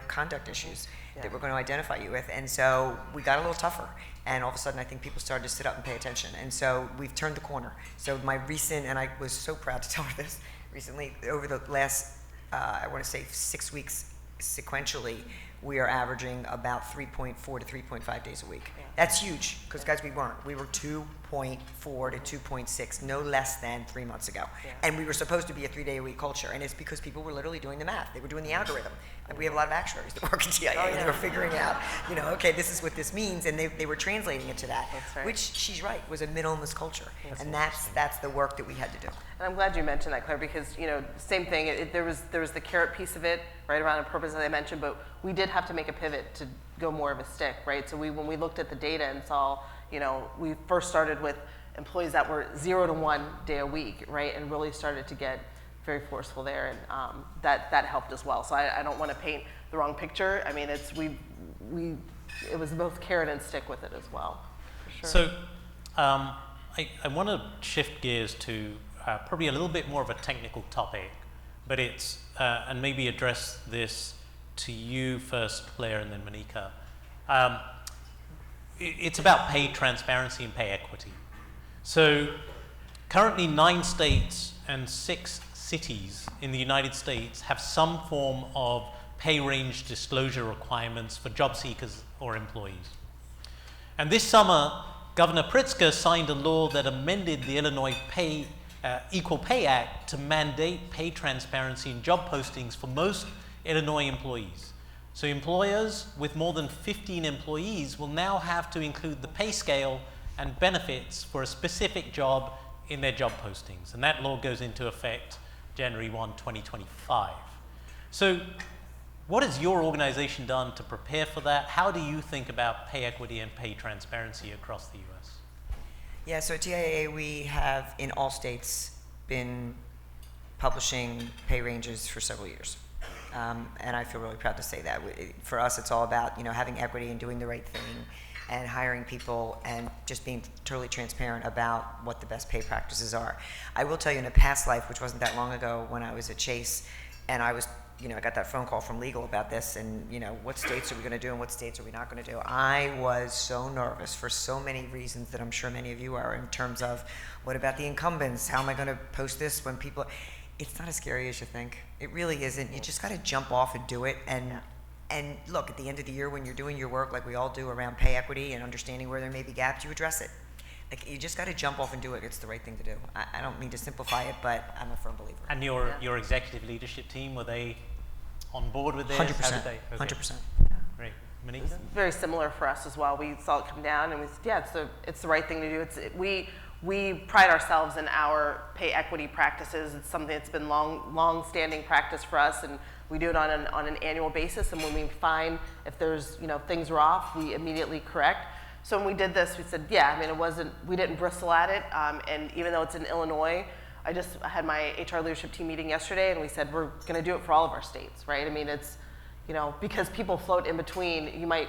conduct issues that we're going to identify you with. And so we got a little tougher. And all of a sudden, I think people started to sit up and pay attention. And so we've turned the corner. So my recent, and I was so proud to tell her this recently, over the last I want to say 6 weeks sequentially, we are averaging about 3.4 to 3.5 days a week. Yeah. That's huge, because guys, we weren't. We were 2.4 to 2.6, no less than 3 months ago. Yeah. And we were supposed to be a 3 day a week culture, and it's because people were literally doing the math. They were doing the algorithm. And we have a lot of actuaries that work at TIAA, and they were figuring out, okay, this is what this means, and they were translating it to that, right. Which she's right, was a minimalist culture. And that's the work that we had to do. And I'm glad you mentioned that, Claire, because same thing. There was the carrot piece of it, right, around a purpose that I mentioned, but we did have to make a pivot to go more of a stick, right? So when we looked at the data and saw, we first started with employees that were 0 to 1 day a week, right, and really started to get very forceful there, and that helped as well. So I don't want to paint the wrong picture. I mean, it was both carrot and stick with it as well, for sure. So I want to shift gears to probably a little bit more of a technical topic, but it's and maybe address this to you first, Claire, and then Manika. It's about pay transparency and pay equity. So currently 9 states and 6 cities in the United States have some form of pay range disclosure requirements for job seekers or employees. And this summer, Governor Pritzker signed a law that amended the Illinois Equal Pay Act to mandate pay transparency in job postings for most Illinois employees. So employers with more than 15 employees will now have to include the pay scale and benefits for a specific job in their job postings. And that law goes into effect January 1, 2025. So What has your organization done to prepare for that? How do you think about pay equity and pay transparency across the US? Yeah, so at TIAA, we have in all states been publishing pay ranges for several years. And I feel really proud to say that. For us, it's all about, you know, having equity and doing the right thing and hiring people and just being totally transparent about what the best pay practices are. I will tell you, in a past life, which wasn't that long ago, when I was at Chase, and I was, you know, I got that phone call from legal about this, and, you know, what states are we going to do and what states are we not going to do? I was so nervous for so many reasons that I'm sure many of you are, in terms of, what about the incumbents? How am I going to post this when people... It's not as scary as you think. It really isn't. You just got to jump off and do it. And look, at the end of the year, when you're doing your work like we all do around pay equity and understanding where there may be gaps, you address it. Like, you just got to jump off and do it. It's the right thing to do. I don't mean to simplify it, but I'm a firm believer. And your executive leadership team, were they on board with this? 100%. Okay. 100%. Great. Manika? Very similar for us as well. We saw it come down, and we said, yeah, it's the right thing to do. We pride ourselves in our pay equity practices. It's something that's been long-standing practice for us, and we do it on an annual basis. And when we find if there's, you know, things are off, we immediately correct. So when we did this, we said, yeah, I mean, we didn't bristle at it. And even though it's in Illinois, I had my HR leadership team meeting yesterday, and we said we're going to do it for all of our states, right? I mean, it's, you know, because people float in between. You might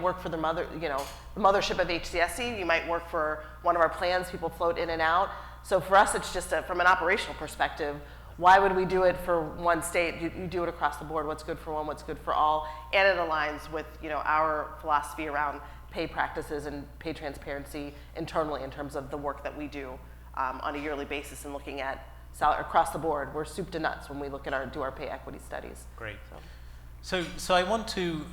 work for the mothership of HCSC. You might work for one of our plans. People float in and out. So for us, it's just from an operational perspective, why would we do it for one state? You do it across the board. What's good for one, what's good for all, and it aligns with, you know, our philosophy around pay practices and pay transparency internally in terms of the work that we do on a yearly basis and looking at salary across the board. We're soup to nuts when we look at do our pay equity studies. Great. So I want to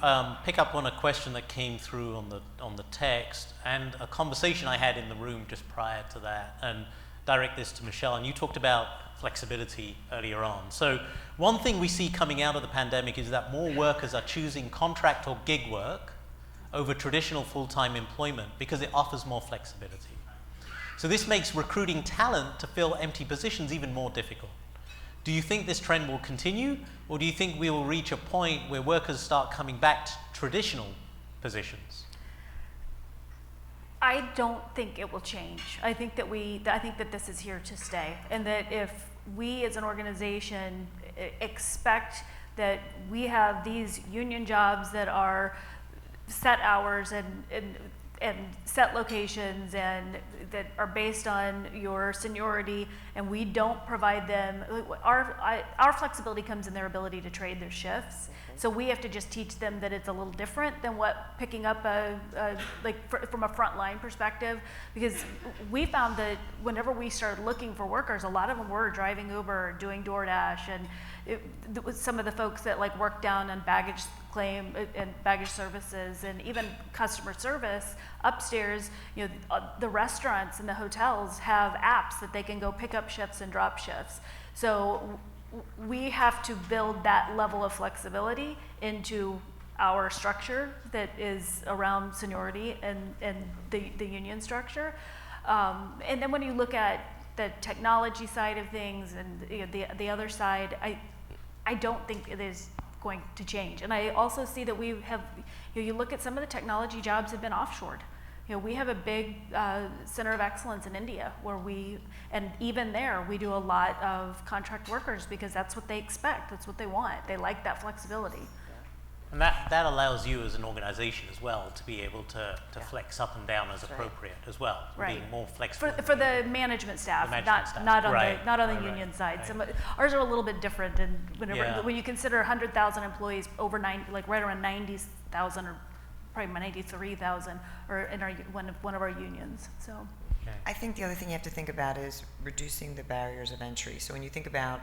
pick up on a question that came through on the text and a conversation I had in the room just prior to that, and direct this to Michelle. And you talked about flexibility earlier on. So one thing we see coming out of the pandemic is that more workers are choosing contract or gig work over traditional full-time employment because it offers more flexibility. So this makes recruiting talent to fill empty positions even more difficult. Do you think this trend will continue, or do you think we will reach a point where workers start coming back to traditional positions? I don't think it will change. I think that this is here to stay, and that if we as an organization expect that we have these union jobs that are set hours and set locations and that are based on your seniority, and we don't provide them, our flexibility comes in their ability to trade their shifts. So we have to just teach them that it's a little different than what picking up from a frontline perspective, because we found that whenever we started looking for workers, a lot of them were driving Uber, doing DoorDash, and some of the folks that like work down on baggage claim and baggage services and even customer service upstairs, you know, the restaurants and the hotels have apps that they can go pick up shifts and drop shifts. So we have to build that level of flexibility into our structure that is around seniority and the union structure. And then when you look at the technology side of things and, you know, the other side, I don't think it is going to change. And I also see that we have, you look at some of the technology jobs have been offshored. You know, we have a big center of excellence in India where and even there, we do a lot of contract workers because that's what they expect, that's what they want. They like that flexibility. And that allows you as an organization as well to be able to flex up and down as appropriate as well, right. Being more flexible. For the management staff, not on the union side. Right. Ours are a little bit different, and when you consider 100,000 employees, over right around 90,000 or probably 93,000 are in one of our unions. So, okay. I think the other thing you have to think about is reducing the barriers of entry. So when you think about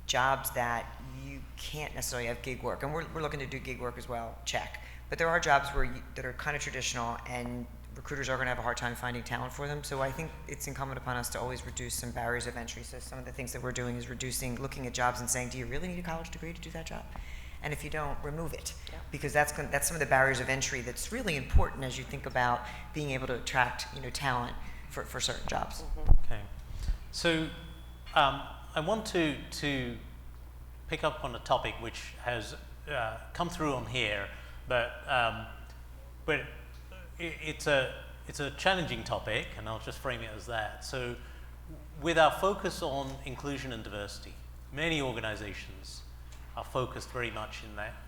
jobs that you can't necessarily have gig work, and we're looking to do gig work as well, check. But there are jobs that are kind of traditional, and recruiters are going to have a hard time finding talent for them. So I think it's incumbent upon us to always reduce some barriers of entry. So some of the things that we're doing is looking at jobs and saying, do you really need a college degree to do that job? And if you don't, remove it, because that's some of the barriers of entry that's really important as you think about being able to attract, you know, talent for certain jobs. Okay, so I want to pick up on a topic which has come through on here, but it's a challenging topic, and I'll just frame it as that. So, with our focus on inclusion and diversity, many organizations are focused very much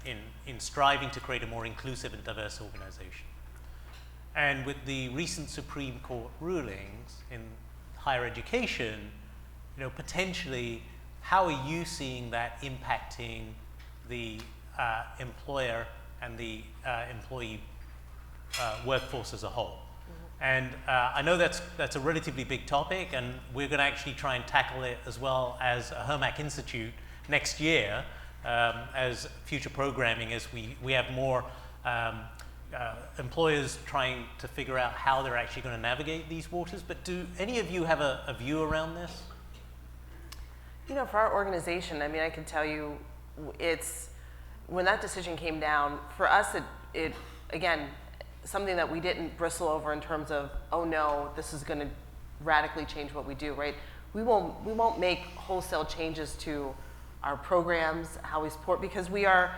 in striving to create a more inclusive and diverse organization. And with the recent Supreme Court rulings in higher education, potentially, how are you seeing that impacting the employer and the employee workforce as a whole? And I know that's a relatively big topic, and we're going to actually try and tackle it as well as a HERMAC Institute next year as future programming, as we have more employers trying to figure out how they're actually going to navigate these waters. But do any of you have a view around this? For our organization, I mean, I can tell you, when that decision came down, for us, it again, something that we didn't bristle over in terms of, oh no, this is going to radically change what we do, right? We won't make wholesale changes to our programs, how we support, because we are,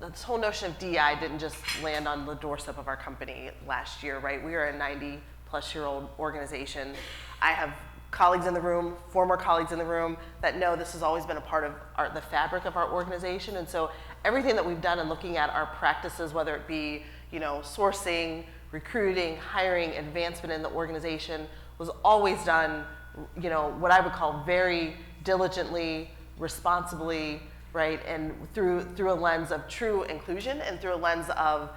this whole notion of DEI didn't just land on the doorstep of our company last year, right? We are a 90-plus-year-old organization. I have colleagues in the room, former colleagues in the room, that know this has always been a part of the fabric of our organization. And so everything that we've done in looking at our practices, whether it be, sourcing, recruiting, hiring, advancement in the organization, was always done, what I would call very diligently, responsibly, right? And through a lens of true inclusion and through a lens of,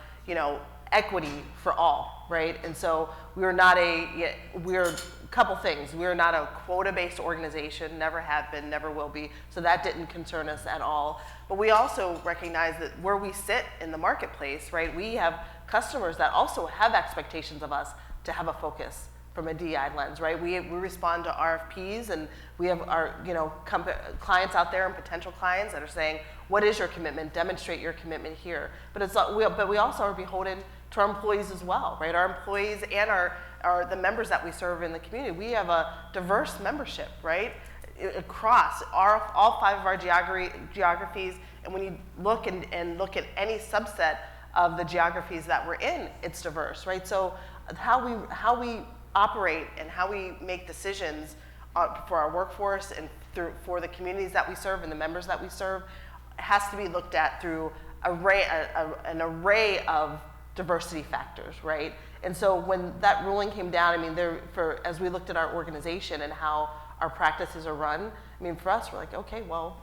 equity for all, right? And so we're a couple things. We're not a quota-based organization, never have been, never will be, so that didn't concern us at all. But we also recognize that where we sit in the marketplace, right, we have customers that also have expectations of us to have a focus from a DEI lens, right? We respond to RFPs, and we have our clients out there and potential clients that are saying, what is your commitment? Demonstrate your commitment here. But we also are beholden to our employees as well, right? Our employees and the members that we serve in the community. We have a diverse membership, right? Across all 5 of our geographies, and when you look and look at any subset of the geographies that we're in, it's diverse, right? So how we operate and how we make decisions for our workforce and for the communities that we serve and the members that we serve has to be looked at through an array of diversity factors, right? And so when that ruling came down, I mean, as we looked at our organization and how our practices are run, I mean, for us, we're like, okay, well,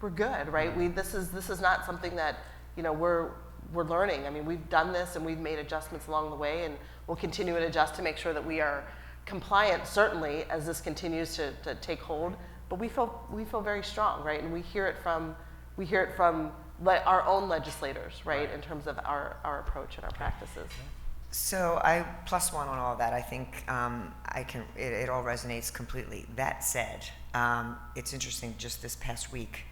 we're good, right? This is not something that we're learning. I mean, we've done this and we've made adjustments along the way, and we'll continue to adjust to make sure that we are compliant, certainly, as this continues to take hold. But we feel very strong, right? And we hear it from our own legislators, right, in terms of our approach and our practices. So I +1 on all of that. I think it all resonates completely. That said, it's interesting. Just this past week,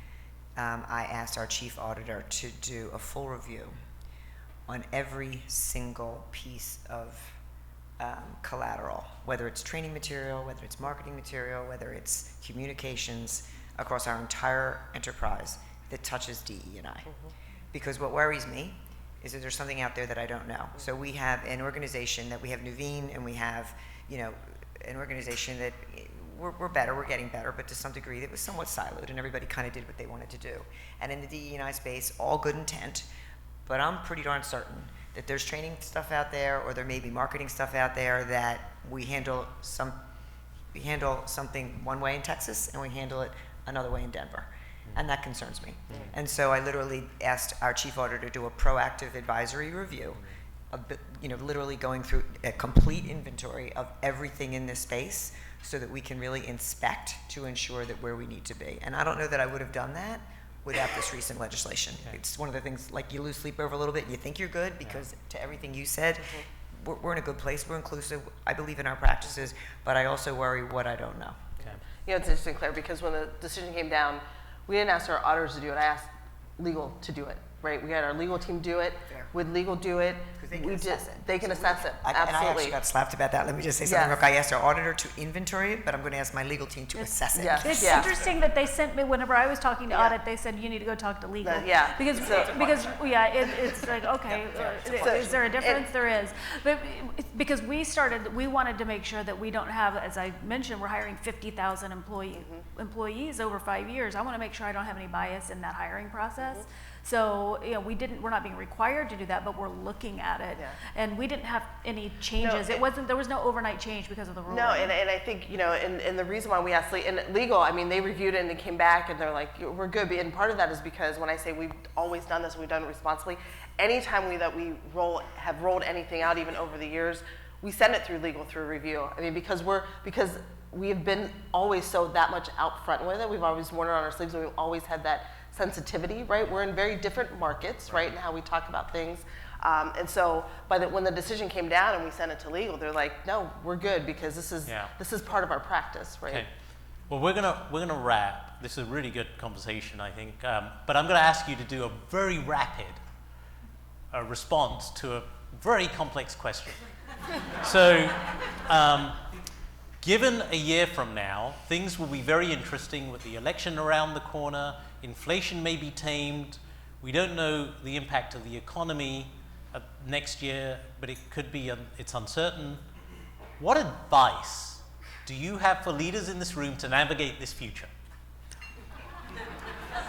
I asked our chief auditor to do a full review on every single piece of collateral, whether it's training material, whether it's marketing material, whether it's communications across our entire enterprise that touches DE&I. Because what worries me is that there's something out there that I don't know. So we have an organization that we have Nuveen, and we have, an organization that we're better, we're getting better, but to some degree that was somewhat siloed, and everybody kind of did what they wanted to do. And in the DE&I space, all good intent, but I'm pretty darn certain that there's training stuff out there, or there may be marketing stuff out there that we handle something one way in Texas, and we handle it another way in Denver. And that concerns me. And so I literally asked our chief auditor to do a proactive advisory review, literally going through a complete inventory of everything in this space so that we can really inspect to ensure that where we need to be. And I don't know that I would have done that without this recent legislation. It's one of the things, like, you lose sleep over a little bit and you think you're good because to everything you said, we're in a good place, we're inclusive, I believe in our practices, but I also worry what I don't know. It's interesting, Claire, because when the decision came down, we didn't ask our auditors to do it. I asked legal to do it, right? We had our legal team do it. Would legal do it? they can assess it. They can assess it, And I actually absolutely. got slapped about that. Let me just say something Yes. real quick. I asked our auditor to inventory it, but I'm going to ask my legal team to assess it. Yes. It's Yeah. interesting that they sent me, whenever I was talking to Yeah. audit, they said, you need to go talk to legal. Yeah. Because, it's like, okay, is there a difference? There is. But because we wanted to make sure that we don't have, as I mentioned, we're hiring 50,000 employees over 5 years. I want to make sure I don't have any bias in that hiring process. So, we're not being required to do that, but we're looking at it. Yeah. And we didn't have any changes. There was no overnight change because of the ruling. No, and I think, and the reason why we asked legal, I mean, they reviewed it and they came back and they're like, we're good. And part of that is because when I say we've always done this, we've done it responsibly, anytime we have rolled anything out, even over the years, we send it through legal, through review. I mean, because we have been always so that much out front with it. We've always worn it on our sleeves and we've always had that sensitivity, right? We're in very different markets, right, and how we talk about things. And so when the decision came down and we sent it to legal, they're like, no, we're good because this is part of our practice, right? Okay. Well, we're gonna wrap. This is a really good conversation, I think. But I'm going to ask you to do a very rapid response to a very complex question. So, given a year from now, things will be very interesting with the election around the corner. Inflation may be tamed. We don't know the impact of the economy next year, but it could be, it's uncertain. What advice do you have for leaders in this room to navigate this future?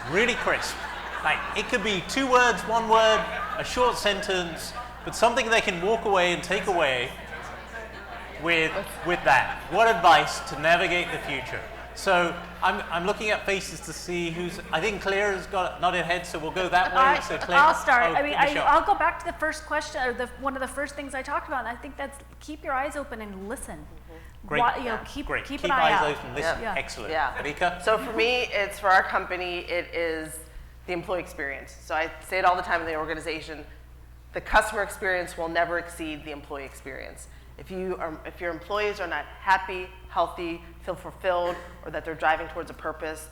Really crisp. Like, it could be 2 words, 1 word, a short sentence, but something they can walk away and take away with that. What advice to navigate the future? So I'm looking at faces to see who's. I think Claire has got nodded head, so we'll go that way. So Claire, I'll start. oh, I mean, Michelle. I'll go back to the first question, or one of the first things I talked about, and I think that's keep your eyes open and listen. Great. Keep Great. keep Keep an eye eyes out. open. Listen. Yeah. Excellent. Yeah. Manika? So for me, it's for our company, it is the employee experience. So I say it all the time in the organization, the customer experience will never exceed the employee experience. If your employees are not happy, healthy, feel fulfilled, or that they're driving towards a purpose,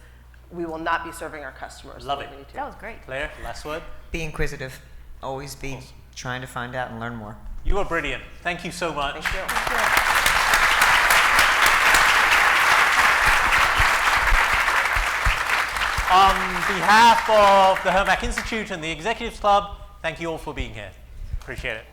we will not be serving our customers. Love the way it. we need to. That was great. Claire, last word. Be inquisitive. Always be trying to find out and learn more. You are brilliant. Thank you so much. Thank you. On behalf of the Hermack Institute and the Executives Club, thank you all for being here. Appreciate it.